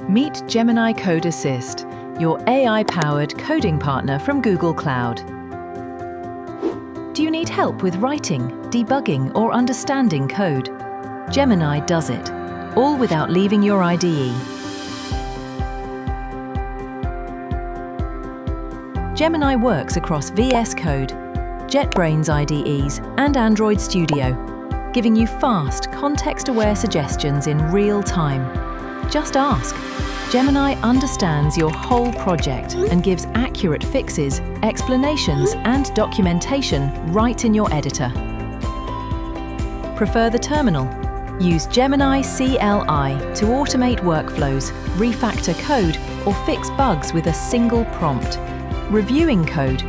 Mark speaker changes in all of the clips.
Speaker 1: Meet Gemini Code Assist, your AI-powered coding partner from Google Cloud. Do you need help with writing, debugging, or understanding code? Gemini does it, all without leaving your IDE. Gemini works across VS Code, JetBrains IDEs, and Android Studio, giving you fast, context-aware suggestions in real time. Just ask. Gemini understands your whole project and gives accurate fixes, explanations, and documentation right in your editor. Prefer the terminal? Use Gemini CLI to automate workflows, refactor code, or fix bugs with a single prompt. Reviewing code,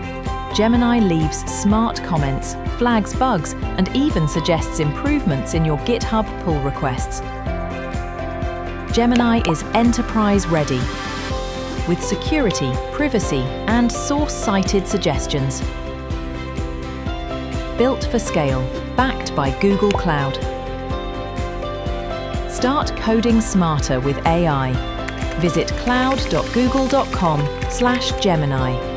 Speaker 1: Gemini leaves smart comments, flags bugs, and even suggests improvements in your GitHub pull requests. Gemini is enterprise-ready, with security, privacy, and source-cited suggestions. Built for scale, backed by Google Cloud. Start coding smarter with AI. Visit cloud.google.com/Gemini.